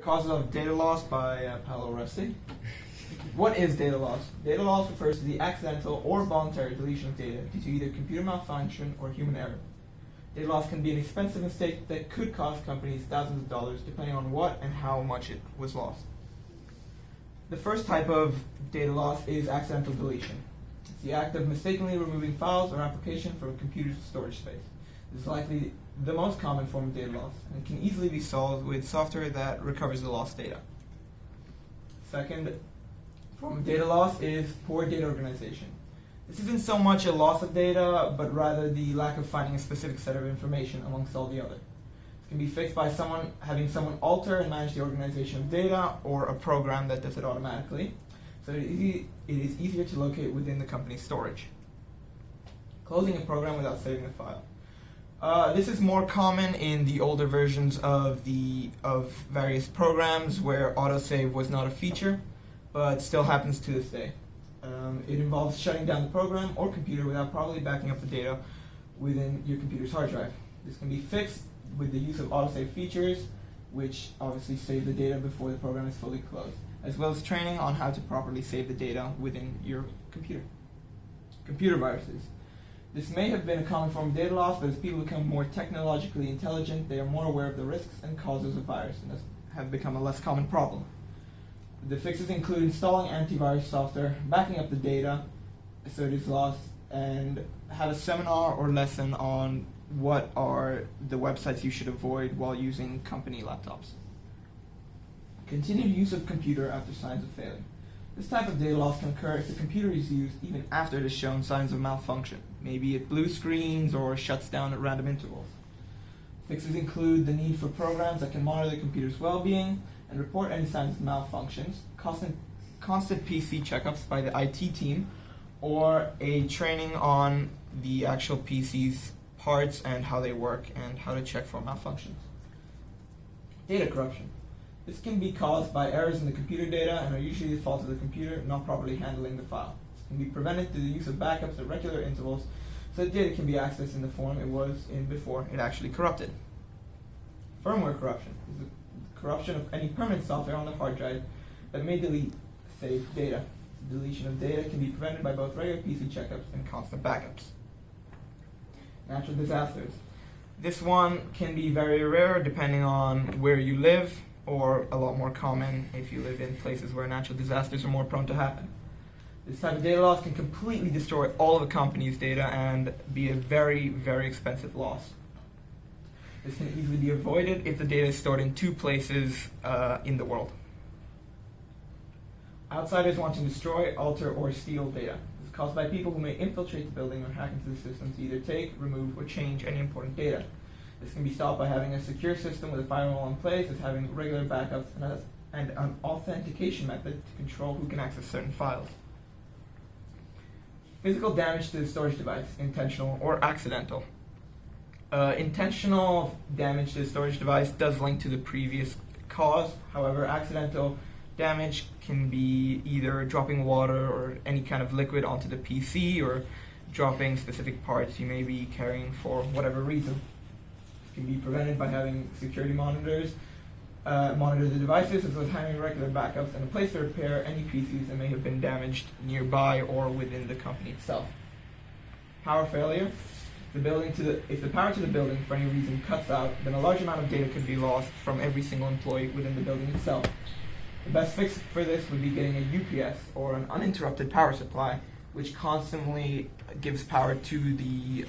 Causes of data loss by Paolo Rossi. What is data loss? Data loss refers to the accidental or voluntary deletion of data due to either computer malfunction or human error. Data loss can be an expensive mistake that could cost companies thousands of dollars depending on what and how much it was lost. The first type of data loss is accidental deletion. It's the act of mistakenly removing files or application from a computer's storage space. This is likely the most common form of data loss, and it can easily be solved with software that recovers the lost data. Second form of data loss is poor data organization. This isn't so much a loss of data, but rather the lack of finding a specific set of information amongst all the others. It can be fixed by having someone alter and manage the organization of data, or a program that does it automatically, so it is easier to locate within the company's storage. Closing a program without saving the file. This is more common in the older versions of various programs where autosave was not a feature, but still happens to this day. It involves shutting down the program or computer without properly backing up the data within your computer's hard drive. This can be fixed with the use of autosave features, which obviously save the data before the program is fully closed, as well as training on how to properly save the data within your computer. Computer viruses. This may have been a common form of data loss, but as people become more technologically intelligent, they are more aware of the risks and causes of virus, and have become a less common problem. The fixes include installing antivirus software, backing up the data so it is lost, and have a seminar or lesson on what are the websites you should avoid while using company laptops. Continued use of computer after signs of failure. This type of data loss can occur if the computer is used even after it has shown signs of malfunction. Maybe it blue screens or shuts down at random intervals. Fixes include the need for programs that can monitor the computer's well-being and report any signs of malfunctions, constant PC checkups by the IT team, or a training on the actual PC's parts and how they work and how to check for malfunctions. Data corruption. This can be caused by errors in the computer data and are usually the fault of the computer not properly handling the file. This can be prevented through the use of backups at regular intervals so that data can be accessed in the form it was in before it actually corrupted. Firmware corruption is the corruption of any permanent software on the hard drive that may delete saved data. The deletion of data can be prevented by both regular PC checkups and constant backups. Natural disasters. This one can be very rare depending on where you live, or a lot more common if you live in places where natural disasters are more prone to happen. This type of data loss can completely destroy all of a company's data and be a very, very expensive loss. This can easily be avoided if the data is stored in two places in the world. Outsiders want to destroy, alter, or steal data. This is caused by people who may infiltrate the building or hack into the system to either take, remove, or change any important data. This can be stopped by having a secure system with a firewall in place, as having regular backups, and an authentication method to control who can access certain files. Physical damage to the storage device, intentional or accidental. Intentional damage to the storage device does link to the previous cause. However, accidental damage can be either dropping water or any kind of liquid onto the PC, or dropping specific parts you may be carrying for whatever reason. Can be prevented by having security monitors monitor the devices, as well as having regular backups and a place to repair any PCs that may have been damaged nearby or within the company itself. Power failure. If the power to the building for any reason cuts out, then a large amount of data could be lost from every single employee within the building itself. The best fix for this would be getting a UPS, or an uninterrupted power supply, which constantly gives power to the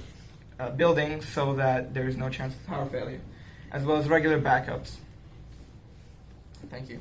building so that there is no chance of power failure, as well as regular backups. Thank you.